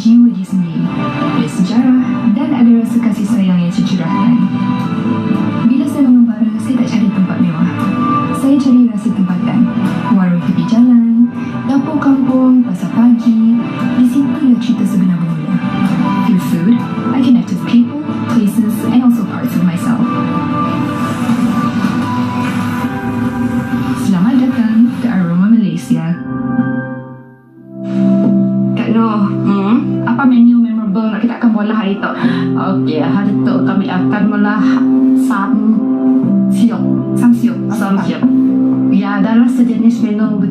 jiwa dia sendiri, ada sejarah dan ada rasa kasih sayang yang tercurahkan. Bila saya mengembara, saya tak cari tempat mewah. Saya cari rasa tempatan, warung tepi jalan, dapur kampung, pasar pagi. Di situlah cerita sebenar bermula. Through food, I connect with people, places and also parts of myself. Selamat datang ke Aroma Malaysia. Kak Noh, apa menu memorable nak kita akan buat hari tu? Okey, hari tu kami akan melah samsiok. Samsiok. Ya, adalah sejenis menu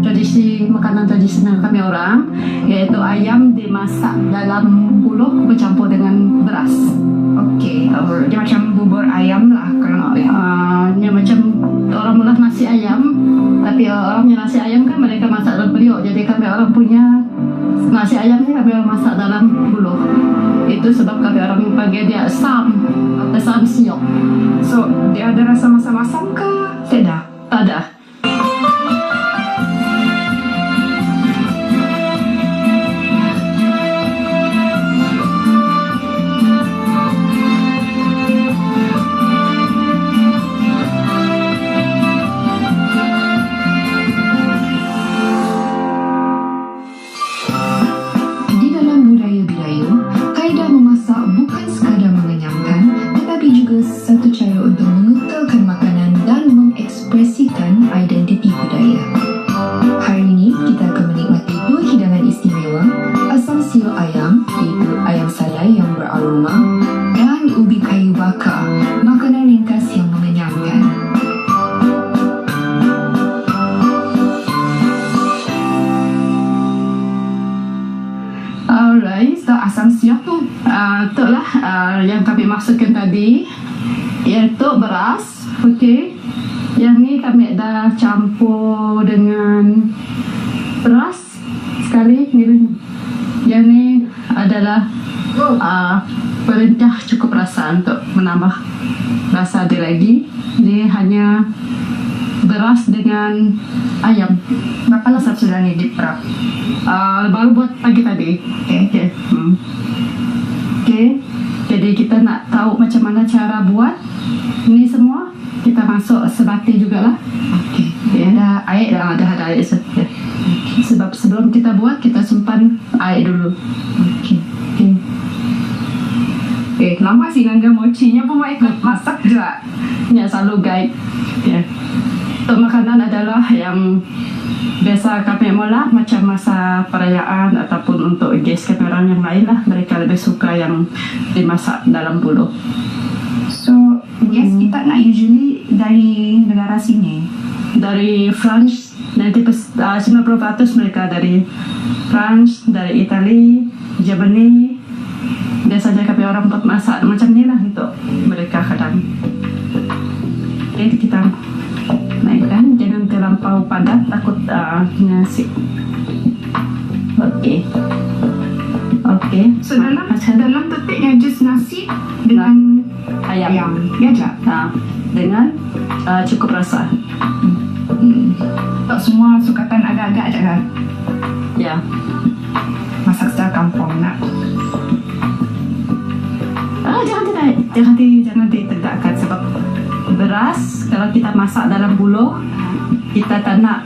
tradisi makanan tradisional kami orang, iaitu ayam dimasak dalam buluh bercampur dengan beras. Okey, dia macam bubur ayam lah kalau Dia macam orang mula nasi ayam, tapi orang punya nasi ayam kan mereka masak dalam periuk. Jadi kami orang punya nasi ayam ni kami orang masak dalam buluh. Itu sebab kami orang panggil dia atau samsiok. So, dia ada rasa masam-masam ke? Tidak. Tak ada. Di dalam budaya Bidayuh, kaedah memasak bukan sekadar mengenyangkan, tetapi juga satu cara untuk mengekalkan makanan dan mengekspresikan identiti budaya. Hari ini, kita akan menikmati dua hidangan istimewa, asam siok ayam, iaitu ayam salai yang beraroma, dan ubi kayu bakar, makanan ringkas yang mengenyangkan. Alright, so asam siok tu itulah yang kami maksudkan tadi, iaitu beras. Okey, yang ni kami dah campur dengan beras sekali ni. Yang ni adalah perencah cukup rasa untuk menambah rasa dia lagi. Ni hanya beras dengan ayam. Berapa lama sudah ni diperap? Baru buat pagi tadi. Okay. Okey. Jadi kita nak tahu macam mana cara buat ni semua. Kita masuk sebati jugalah. Okey. Okay. Ada air dah, ada air. Okay. Sebab sebelum kita buat, kita simpan air dulu. Okey. Lama sih Nangga mochinya pun mau ikut masak juga. Ya, selalu guide. Ya. Untuk makanan adalah yang biasa kami mula macam masa perayaan ataupun untuk guest kami orang yang lain lah. Mereka lebih suka yang dimasak dalam buluh. So, yes, kita nak usually dari negara sini. Dari France, 90% mereka dari France, dari Itali, Germany. Biasanya kami orang buat masak macam ni lah untuk mereka kadang. Jadi kita naikkan, jangan terlampau padat, takut nasi. Okey. So, dalam tetiknya just nasi dengan ayam. Ya, tak? Dengan cukup rasa. Tak semua sukatan agak-agak je kan? Ya. Masak secara kampung nak. Jangan ditegakkan sebab beras kalau kita masak dalam buluh, kita tak nak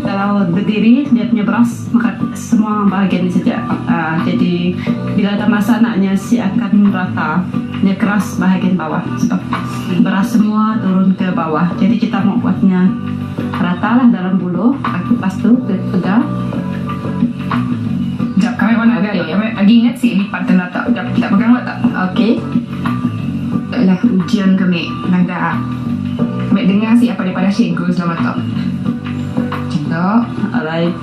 kalau berdiri dia punya beras maka semua bahagian ni saja. Jadi bila kita masak naknya si akan rata, dia keras bahagian bawah sebab beras semua turun ke bawah. Jadi kita mau buatnya rata lah dalam buluh. Lepas tu pegang. Sekejap, kami mana ada lagi ingat si lipat dan letak. Sekejap, kita pegang tak? Okey. Lah ujian kami naga. Kami dengar si apa daripada cikgu selama tu. Macam tu. Alright.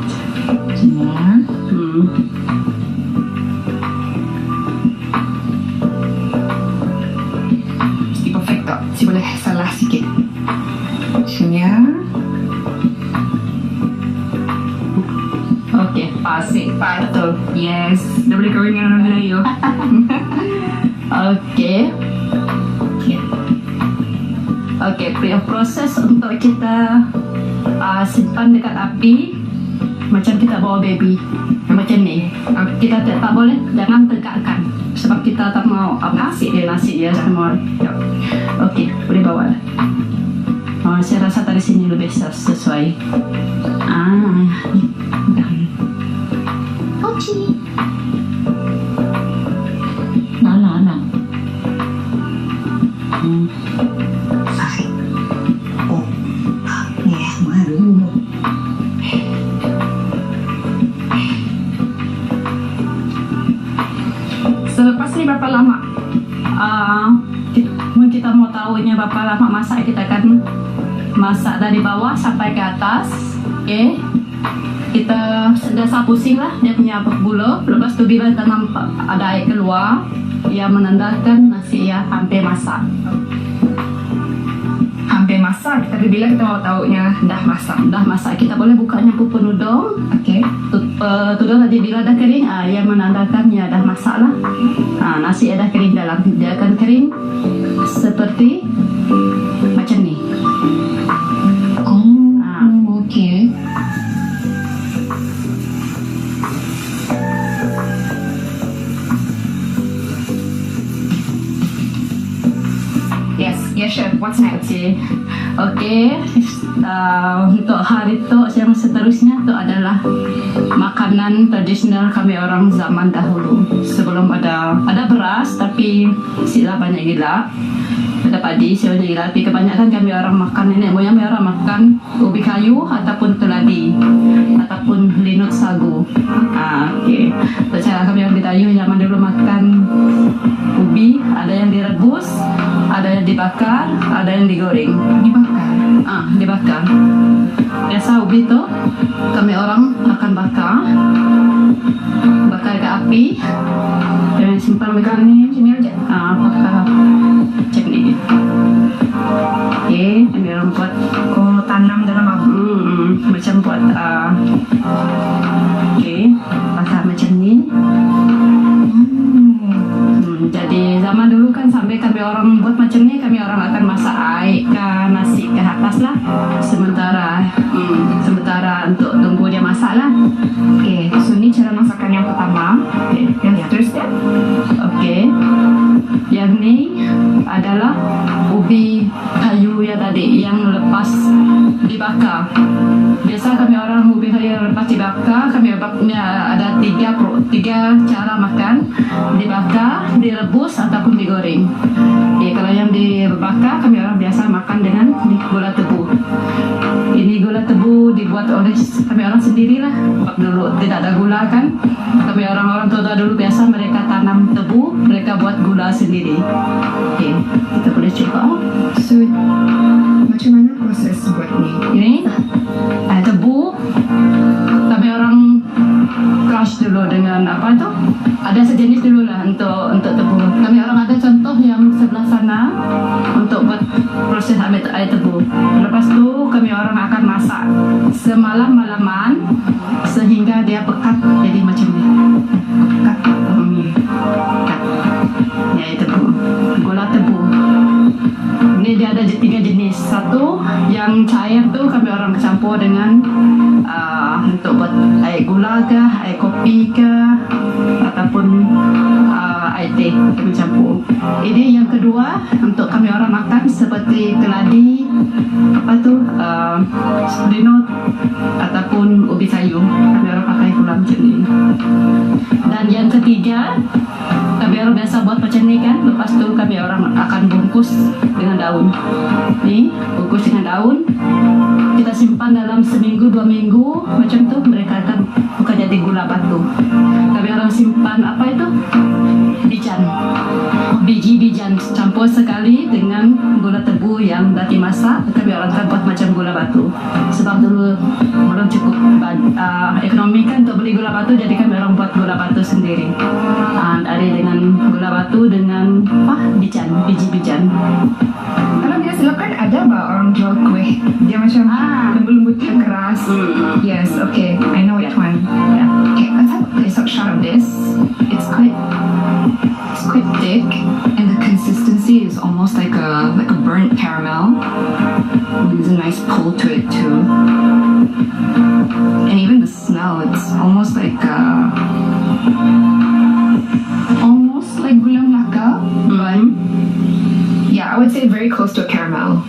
Macam mesti perfect tak? Si boleh salah sikit. Macamnya. Okey, pasik. Betul. Yes. Dah boleh kahwin dengan orang Melayu. Okey. Okey, proses untuk kita simpan dekat api macam kita bawa baby. Macam ni. Kita tak tahu boleh, jangan tegakkan. Sebab kita tak mau nasi dia semua. Ya. Okey, boleh bawa. Saya rasa dari sini lebih sesuai. Pochi. Nana. Sakit. Oh, baru. Selepas ni berapa lama? Kita mau tahunya berapa lama masak, kita akan masak dari bawah sampai ke atas. Okey. Kita sentiasa pusing lah dia punya gula. Lepas tu bila kita nampak ada air keluar, ia menandakan nasi ia hampir masak. Hampir masak, tapi bila kita mau tahunya dah masak? Dah masak, kita boleh bukanya pupuk udang. Okey. Tudung tadi bila dah kering, ia menandakan ia dah masak lah. Nasi ia dah kering dalam, dia akan kering seperti macam ni. Oh, okey. Yes, chef. What's next? Okey. Untuk hari tu yang seterusnya tu adalah makanan tradisional kami orang zaman dahulu. Sebelum ada beras, tapi sila banyak gila. Ada padi, sila banyak gila. Tapi kebanyakan kami orang makan, nenek moyang kami orang makan ubi kayu ataupun keladi ataupun linut sagu. Okey. Cara kami orang Betayu zaman dulu makan ubi, ada yang direbus, ada yang dibakar, ada yang digoreng. Dibakar. Biasa ubi tu kami orang akan bakar ke api. Dan simpan macam ni aja. Bakar macam ni. Okey, kami orang buat Tanam dalam api. macam buat okey, bakar macam ni. Jadi zaman dulu kan sampai kami orang buat macam ni, kami orang akan masak air ke nasi ke atas lah. Sementara untuk tunggu dia masak lah. Okay, so ni cara masakan yang pertama. Okay. Yang seterusnya? Okey. Yang ni adalah ubi kayu yang tadi yang lepas dibakar. Biasa kami orang ubi kayu yang lepas dibakar, kami ada tiga cara makan: dibakar, direbus ataupun digoreng. Kalau yang dibakar, kami orang biasa makan dengan gula tebu. Ini gula tebu dibuat oleh kami orang sendirilah. Sebab dulu tidak ada gula kan. Kami orang tua dulu biasa mereka tanam tebu, mereka buat gula sendiri. Okey, kita boleh cuba. So, macam mana proses buat ni? Ini tebu kami orang crush dulu dengan apa tu? Ada sejenis dulu lah untuk tebu. Kami orang ada contoh yang sebelah sana untuk buat proses ambil air tebu. Lepas tu kami orang akan masak semalam-malaman sehingga dia pekat jadi macam ni. Pekat. Ya, tebu. Gula tebu. Ini dia ada tiga jenis. Satu yang cair tu kami orang campur dengan untuk buat air gula ke, air kopi ke, ataupun air teh kami campur. Ini yang kedua untuk kami orang makan seperti keladi, apa tu, linut ataupun ubi kayu. Kami orang pakai gula macam ni. Dan yang ketiga kami orang biasa buat macam ni kan. Lepas tu kami orang akan bungkus dengan daun. Ni bungkus dengan daun. Kita simpan dalam seminggu 2 minggu macam tu, mereka akan bukan jadi gula batu. Kami orang simpan apa itu? Bijan. Biji bijan campur sekali dengan gula tebu yang dah dimasak. Kami orang akan buat macam gula batu. Sebab dulu belum cukup ekonomi kan untuk beli gula batu, jadi kami orang buat gula batu sendiri. Ada dengan gula batu dengan bijan, biji bijan. Kalau biasa kan ada orang jual kuih. Dia macam lembut-lembut keras. Yes, okay. I know which one. Yeah. Okay, let's have a close-up shot of this. It's quite thick, and the consistency is almost like a burnt caramel. There's a nice pull to it too, and even the smell. It's almost like like gula melaka, but Mhm. yeah, I would say very close to a caramel.